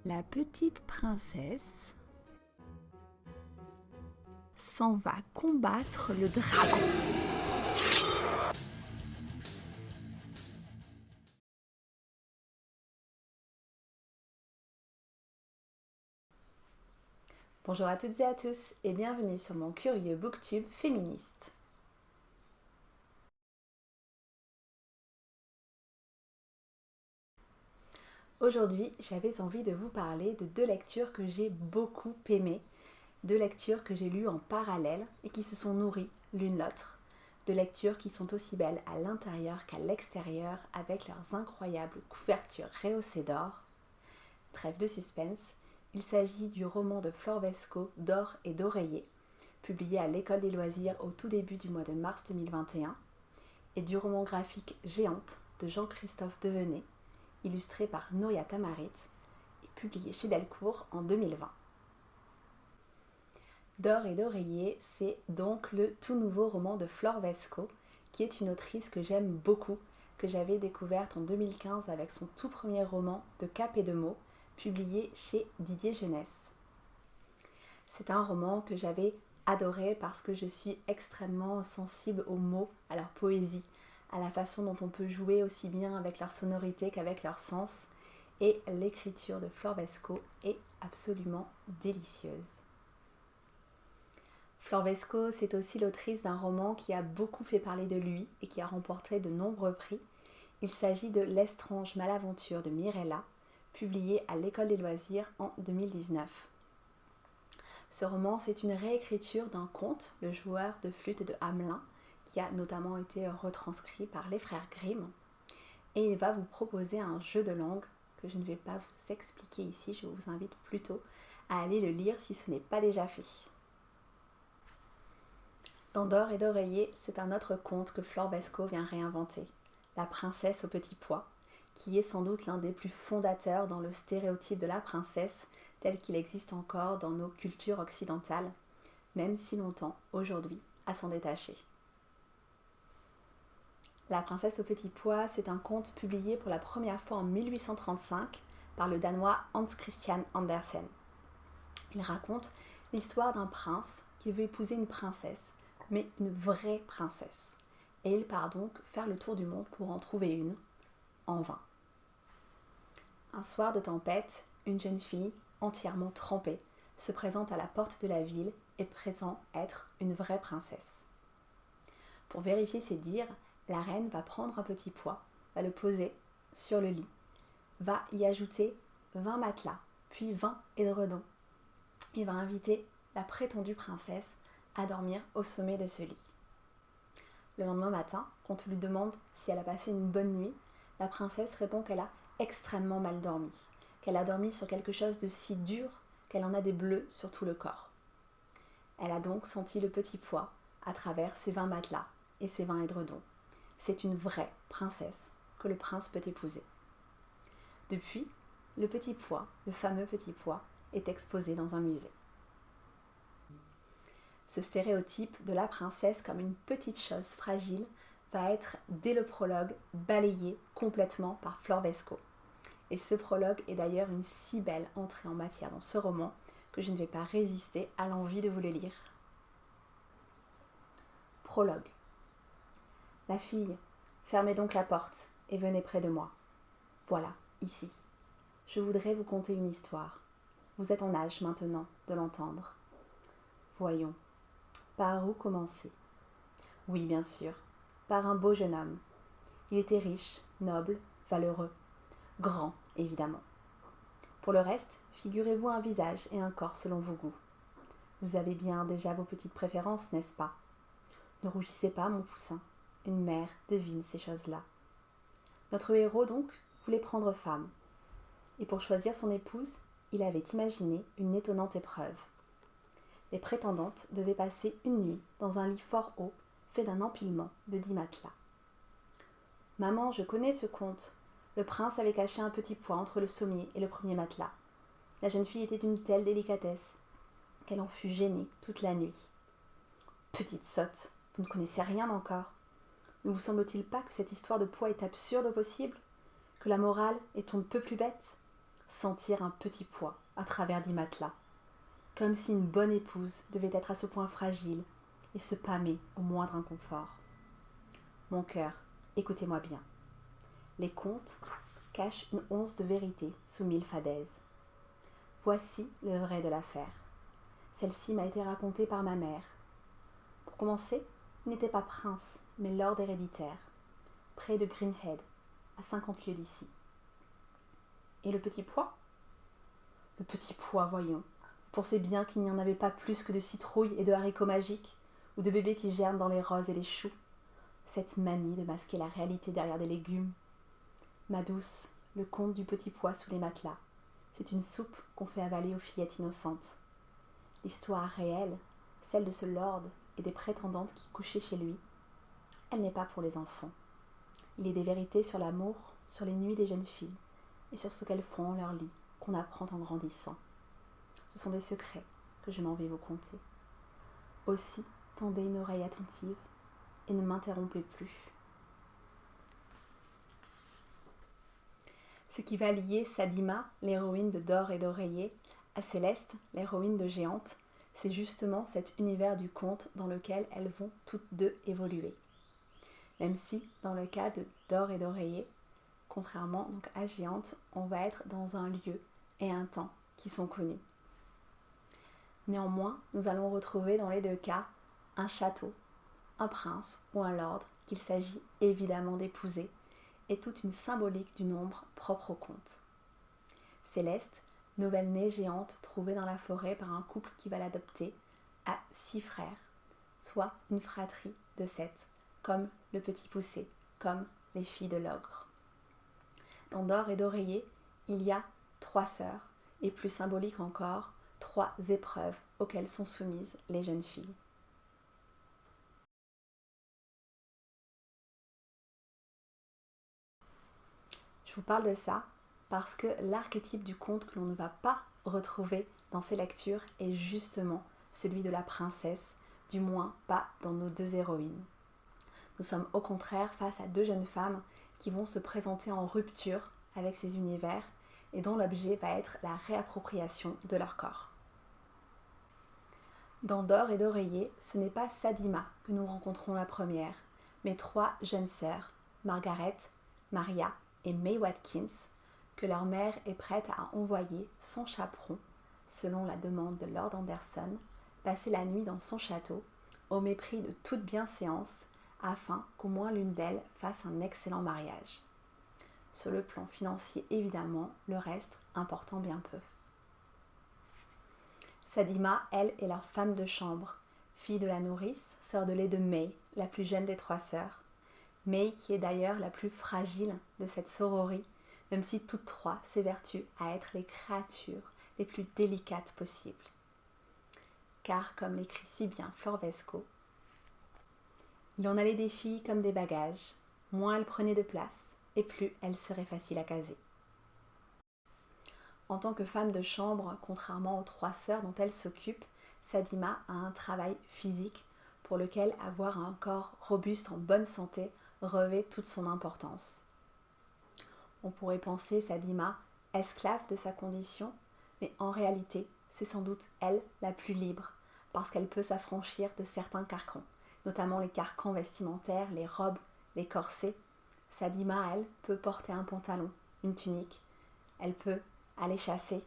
La petite princesse s'en va combattre le dragon. Bonjour à toutes et à tous et bienvenue sur mon curieux booktube féministe. Aujourd'hui, j'avais envie de vous parler de deux lectures que j'ai beaucoup aimées, deux lectures que j'ai lues en parallèle et qui se sont nourries l'une l'autre, deux lectures qui sont aussi belles à l'intérieur qu'à l'extérieur avec leurs incroyables couvertures rehaussées d'or. Trêve de suspense, il s'agit du roman de Flore Vesco, D'or et d'oreiller, publié à l'École des loisirs au tout début du mois de mars 2021, et du roman graphique Géante de Jean-Christophe Devenet, illustré par Nouria Tamarit et publié chez Delcourt en 2020. D'or et d'oreiller, c'est donc le tout nouveau roman de Flore Vesco, qui est une autrice que j'aime beaucoup, que j'avais découverte en 2015 avec son tout premier roman De Cap et de mots, publié chez Didier Jeunesse. C'est un roman que j'avais adoré parce que je suis extrêmement sensible aux mots, à leur poésie, à la façon dont on peut jouer aussi bien avec leur sonorité qu'avec leur sens. Et l'écriture de Flore Vesco est absolument délicieuse. Flore Vesco, c'est aussi l'autrice d'un roman qui a beaucoup fait parler de lui et qui a remporté de nombreux prix. Il s'agit de L'estrange malaventure de Mirella, publié à l'École des loisirs en 2019. Ce roman, c'est une réécriture d'un conte, Le joueur de flûte de Hamelin, qui a notamment été retranscrit par les frères Grimm. Et il va vous proposer un jeu de langue que je ne vais pas vous expliquer ici, je vous invite plutôt à aller le lire si ce n'est pas déjà fait. Dans D'or et d'oreiller, c'est un autre conte que Flore Vesco vient réinventer, La princesse au petit pois, qui est sans doute l'un des plus fondateurs dans le stéréotype de la princesse tel qu'il existe encore dans nos cultures occidentales, même si longtemps, aujourd'hui, à s'en détacher. La princesse au petit pois, c'est un conte publié pour la première fois en 1835 par le Danois Hans Christian Andersen. Il raconte l'histoire d'un prince qui veut épouser une princesse, mais une vraie princesse. Et il part donc faire le tour du monde pour en trouver une, en vain. Un soir de tempête, une jeune fille, entièrement trempée, se présente à la porte de la ville et prétend être une vraie princesse. Pour vérifier ses dires, la reine va prendre un petit pois, va le poser sur le lit, va y ajouter 20 matelas, puis 20 édredons, et va inviter la prétendue princesse à dormir au sommet de ce lit. Le lendemain matin, quand on lui demande si elle a passé une bonne nuit, la princesse répond qu'elle a extrêmement mal dormi, qu'elle a dormi sur quelque chose de si dur qu'elle en a des bleus sur tout le corps. Elle a donc senti le petit pois à travers ses 20 matelas et ses 20 édredons. C'est une vraie princesse que le prince peut épouser. Depuis, le petit pois, le fameux petit pois, est exposé dans un musée. Ce stéréotype de la princesse comme une petite chose fragile va être, dès le prologue, balayé complètement par Flore Vesco. Et ce prologue est d'ailleurs une si belle entrée en matière dans ce roman que je ne vais pas résister à l'envie de vous le lire. Prologue. La fille, fermez donc la porte et venez près de moi. Voilà, ici. Je voudrais vous conter une histoire. Vous êtes en âge maintenant de l'entendre. Voyons, par où commencer ? Oui, bien sûr, par un beau jeune homme. Il était riche, noble, valeureux, grand, évidemment. Pour le reste, figurez-vous un visage et un corps selon vos goûts. Vous avez bien déjà vos petites préférences, n'est-ce pas ? Ne rougissez pas, mon poussin. Une mère devine ces choses-là. Notre héros, donc, voulait prendre femme. Et pour choisir son épouse, il avait imaginé une étonnante épreuve. Les prétendantes devaient passer une nuit dans un lit fort haut, fait d'un empilement de 10 matelas. « Maman, je connais ce conte. Le prince avait caché un petit pois entre le sommier et le premier matelas. La jeune fille était d'une telle délicatesse qu'elle en fut gênée toute la nuit. »« Petite sotte, vous ne connaissez rien encore. Ne vous semble-t-il pas que cette histoire de pois est absurde au possible ? Que la morale est on ne peut plus bête ? sentir un petit poids à travers 10 matelas, comme si une bonne épouse devait être à ce point fragile et se pâmer au moindre inconfort. Mon cœur, écoutez-moi bien. Les contes cachent une once de vérité sous 1000 fadaises. Voici le vrai de l'affaire. Celle-ci m'a été racontée par ma mère. Pour commencer, il n'était pas prince, mais lord héréditaire, près de Greenhead, à 50 lieues d'ici. Et le petit pois ? Le petit pois, voyons. Vous pensez bien qu'il n'y en avait pas plus que de citrouilles et de haricots magiques, ou de bébés qui germent dans les roses et les choux. Cette manie de masquer la réalité derrière des légumes. Ma douce, le conte du petit pois sous les matelas, c'est une soupe qu'on fait avaler aux fillettes innocentes. L'histoire réelle, celle de ce lord et des prétendantes qui couchaient chez lui, elle n'est pas pour les enfants. Il est des vérités sur l'amour, sur les nuits des jeunes filles et sur ce qu'elles font en leur lit qu'on apprend en grandissant. Ce sont des secrets que je m'en vais vous conter. Aussi, tendez une oreille attentive et ne m'interrompez plus. Ce qui va lier Sadima, l'héroïne de D'or et d'oreiller, à Céleste, l'héroïne de Géante, c'est justement cet univers du conte dans lequel elles vont toutes deux évoluer. Même si, dans le cas de D'or et d'oreiller, contrairement donc à Géante, on va être dans un lieu et un temps qui sont connus. Néanmoins, nous allons retrouver dans les deux cas un château, un prince ou un lord qu'il s'agit évidemment d'épouser, et toute une symbolique du nombre propre au conte. Céleste, nouvelle-née géante trouvée dans la forêt par un couple qui va l'adopter, a 6 frères, soit une fratrie de 7, comme le petit poussé, comme les filles de l'ogre. Dans D'or et d'oreiller, il y a 3 sœurs, et plus symbolique encore, 3 épreuves auxquelles sont soumises les jeunes filles. Je vous parle de ça parce que l'archétype du conte que l'on ne va pas retrouver dans ces lectures est justement celui de la princesse, du moins pas dans nos 2 héroïnes. Nous sommes au contraire face à 2 jeunes femmes qui vont se présenter en rupture avec ces univers et dont l'objet va être la réappropriation de leur corps. Dans D'or et d'oreiller, ce n'est pas Sadima que nous rencontrons la première, mais 3 jeunes sœurs, Margaret, Maria et May Watkins, que leur mère est prête à envoyer sans chaperon, selon la demande de Lord Anderson, passer la nuit dans son château, au mépris de toute bienséance, afin qu'au moins l'une d'elles fasse un excellent mariage. Sur le plan financier évidemment, le reste important bien peu. Sadima, elle, est leur femme de chambre, fille de la nourrice, sœur de lait de May, la plus jeune des 3 sœurs. May qui est d'ailleurs la plus fragile de cette sororie, même si toutes 3 s'évertuent à être les créatures les plus délicates possibles. Car, comme l'écrit si bien Flore Vesco, il en allait des filles comme des bagages, moins elles prenaient de place, et plus elles seraient faciles à caser. En tant que femme de chambre, contrairement aux 3 sœurs dont elle s'occupe, Sadima a un travail physique pour lequel avoir un corps robuste en bonne santé revêt toute son importance. On pourrait penser Sadima esclave de sa condition, mais en réalité, c'est sans doute elle la plus libre, parce qu'elle peut s'affranchir de certains carcans, notamment les carcans vestimentaires, les robes, les corsets. Sadima, elle, peut porter un pantalon, une tunique. Elle peut aller chasser.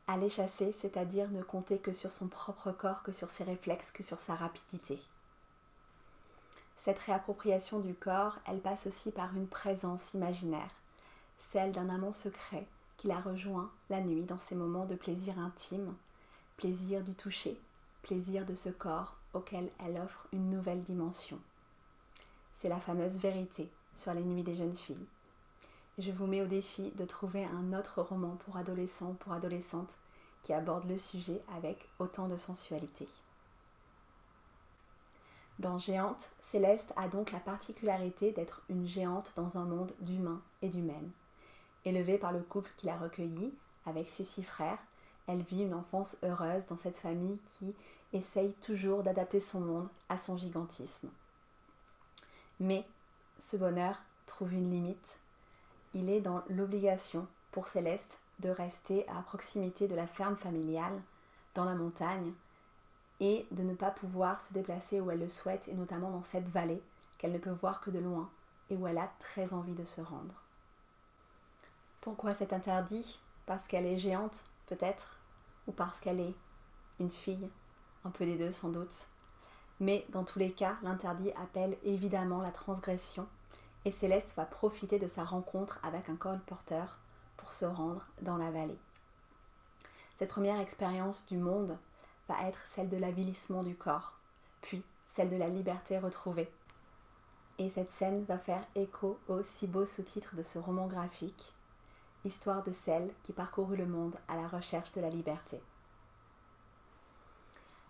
Aller chasser, c'est-à-dire ne compter que sur son propre corps, que sur ses réflexes, que sur sa rapidité. Cette réappropriation du corps, elle passe aussi par une présence imaginaire, celle d'un amant secret qui la rejoint la nuit dans ses moments de plaisir intime, plaisir du toucher, plaisir de ce corps auquel elle offre une nouvelle dimension. C'est la fameuse vérité sur les nuits des jeunes filles. Et je vous mets au défi de trouver un autre roman pour adolescents, pour adolescentes, qui aborde le sujet avec autant de sensualité. Dans Géante, Céleste a donc la particularité d'être une géante dans un monde d'humains et d'humaines. Élevée par le couple qui l'a recueillie, avec ses 6 frères, elle vit une enfance heureuse dans cette famille qui essaye toujours d'adapter son monde à son gigantisme. Mais ce bonheur trouve une limite. Il est dans l'obligation pour Céleste de rester à proximité de la ferme familiale, dans la montagne, et de ne pas pouvoir se déplacer où elle le souhaite, et notamment dans cette vallée qu'elle ne peut voir que de loin, et où elle a très envie de se rendre. Pourquoi cet interdit? Parce qu'elle est géante, peut-être, ou parce qu'elle est une fille, un peu des deux sans doute. Mais dans tous les cas, l'interdit appelle évidemment la transgression, et Céleste va profiter de sa rencontre avec un colporteur pour se rendre dans la vallée. Cette première expérience du monde va être celle de l'avilissement du corps, puis celle de la liberté retrouvée. Et cette scène va faire écho au si beau sous-titre de ce roman graphique, Histoire de celle qui parcourut le monde à la recherche de la liberté.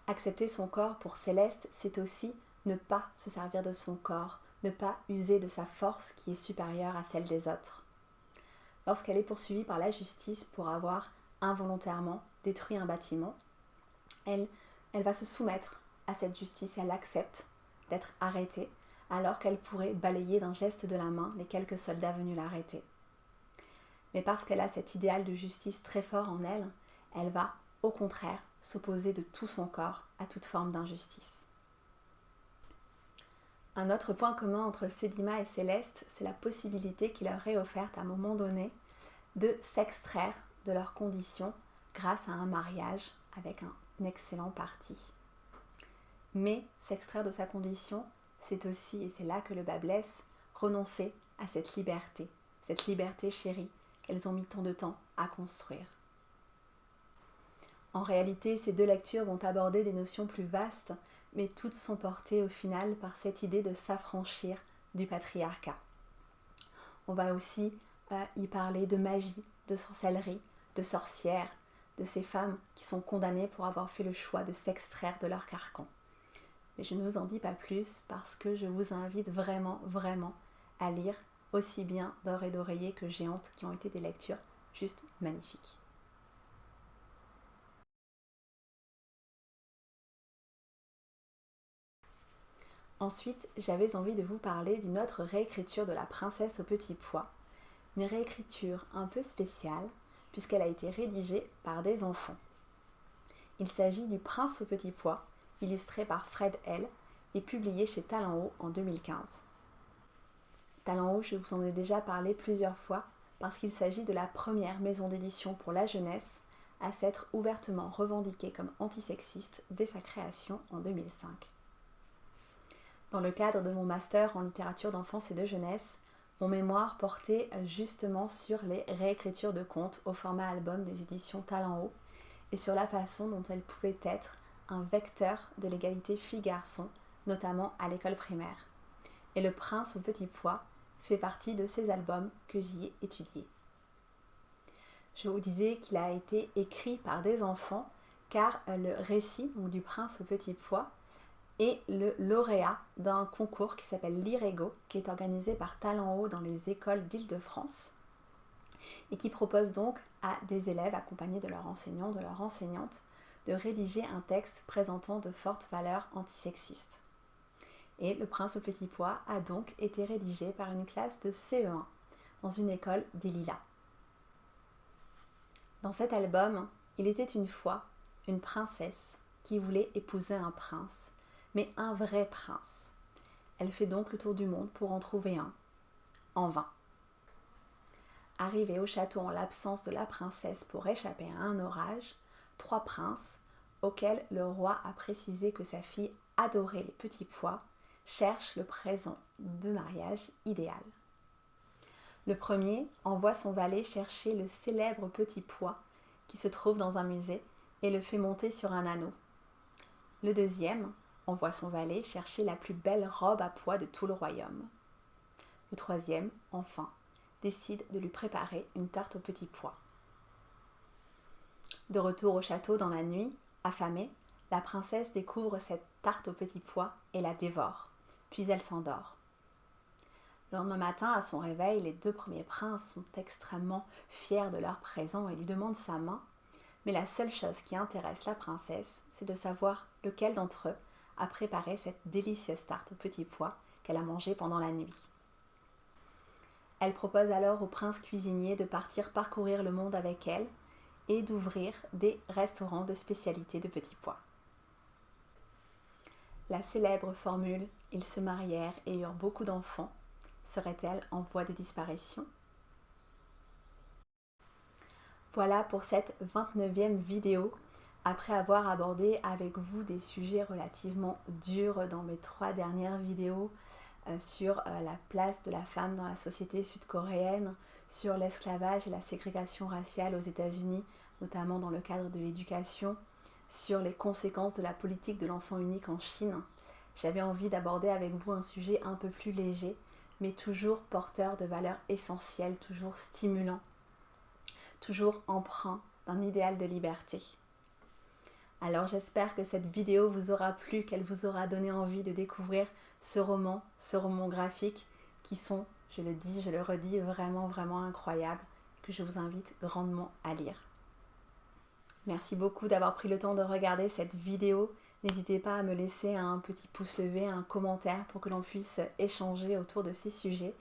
Accepter son corps pour Céleste, c'est aussi ne pas se servir de son corps, ne pas user de sa force qui est supérieure à celle des autres. Lorsqu'elle est poursuivie par la justice pour avoir involontairement détruit un bâtiment, elle va se soumettre à cette justice, elle accepte d'être arrêtée, alors qu'elle pourrait balayer d'un geste de la main les quelques soldats venus l'arrêter. Mais parce qu'elle a cet idéal de justice très fort en elle, elle va, au contraire, s'opposer de tout son corps à toute forme d'injustice. Un autre point commun entre Sedima et Céleste, c'est la possibilité qui leur est offerte à un moment donné de s'extraire de leurs conditions grâce à un mariage avec un excellent parti. Mais s'extraire de sa condition, c'est aussi, et c'est là que le bas blesse, renoncer à cette liberté chérie qu'elles ont mis tant de temps à construire. En réalité, ces deux lectures vont aborder des notions plus vastes, mais toutes sont portées au final par cette idée de s'affranchir du patriarcat. On va aussi y parler de magie, de sorcellerie, de sorcières, de ces femmes qui sont condamnées pour avoir fait le choix de s'extraire de leur carcan. Mais je ne vous en dis pas plus parce que je vous invite vraiment, vraiment à lire aussi bien D'or et d'oreiller que Géante, qui ont été des lectures juste magnifiques. Ensuite, j'avais envie de vous parler d'une autre réécriture de La Princesse au petit pois, une réécriture un peu spéciale puisqu'elle a été rédigée par des enfants. Il s'agit du Prince au petit pois, illustré par Fred L. et publié chez Talent Haut en 2015. Talent Haut, je vous en ai déjà parlé plusieurs fois parce qu'il s'agit de la première maison d'édition pour la jeunesse à s'être ouvertement revendiquée comme antisexiste dès sa création en 2005. Dans le cadre de mon master en littérature d'enfance et de jeunesse, mon mémoire portait justement sur les réécritures de contes au format album des éditions Talent Haut et sur la façon dont elles pouvaient être un vecteur de l'égalité filles-garçons, notamment à l'école primaire. Et Le Prince au petit pois fait partie de ces albums que j'y ai étudiés. Je vous disais qu'il a été écrit par des enfants car le récit du Prince au petit pois est le lauréat d'un concours qui s'appelle l'IREGO, qui est organisé par Talent Haut dans les écoles d'Île-de-France et qui propose donc à des élèves accompagnés de leur enseignant, de leur enseignante, de rédiger un texte présentant de fortes valeurs antisexistes. Et Le Prince au petit pois a donc été rédigé par une classe de CE1 dans une école des Lilas. Dans cet album, il était une fois une princesse qui voulait épouser un prince, mais un vrai prince. Elle fait donc le tour du monde pour en trouver un, en vain. Arrivée au château en l'absence de la princesse pour échapper à un orage, 3 princes, auxquels le roi a précisé que sa fille adorait les petits pois, cherchent le présent de mariage idéal. Le premier envoie son valet chercher le célèbre petit pois qui se trouve dans un musée et le fait monter sur un anneau. Le deuxième envoie son valet chercher la plus belle robe à pois de tout le royaume. Le troisième, enfin, décide de lui préparer une tarte aux petits pois. De retour au château dans la nuit, affamée, la princesse découvre cette tarte aux petits pois et la dévore, puis elle s'endort. Le lendemain matin, à son réveil, les 2 premiers princes sont extrêmement fiers de leur présent et lui demandent sa main, mais la seule chose qui intéresse la princesse, c'est de savoir lequel d'entre eux a préparé cette délicieuse tarte aux petits pois qu'elle a mangée pendant la nuit. Elle propose alors au prince cuisinier de partir parcourir le monde avec elle et d'ouvrir des restaurants de spécialités de petits pois. La célèbre formule « ils se marièrent et eurent beaucoup d'enfants » serait-elle en voie de disparition? Voilà pour cette 29e vidéo. Après avoir abordé avec vous des sujets relativement durs dans mes 3 dernières vidéos sur la place de la femme dans la société sud-coréenne, sur l'esclavage et la ségrégation raciale aux États-Unis, notamment dans le cadre de l'éducation, sur les conséquences de la politique de l'enfant unique en Chine, j'avais envie d'aborder avec vous un sujet un peu plus léger, mais toujours porteur de valeurs essentielles, toujours stimulant, toujours empreint d'un idéal de liberté. Alors j'espère que cette vidéo vous aura plu, qu'elle vous aura donné envie de découvrir ce roman graphique qui sont, je le dis, je le redis, vraiment incroyables, que je vous invite grandement à lire. Merci beaucoup d'avoir pris le temps de regarder cette vidéo. N'hésitez pas à me laisser un petit pouce levé, un commentaire pour que l'on puisse échanger autour de ces sujets.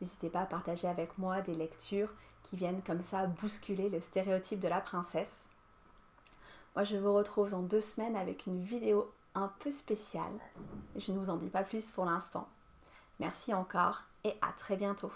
N'hésitez pas à partager avec moi des lectures qui viennent comme ça bousculer le stéréotype de la princesse. Moi, je vous retrouve dans 2 semaines avec une vidéo un peu spéciale. Je ne vous en dis pas plus pour l'instant. Merci encore et à très bientôt.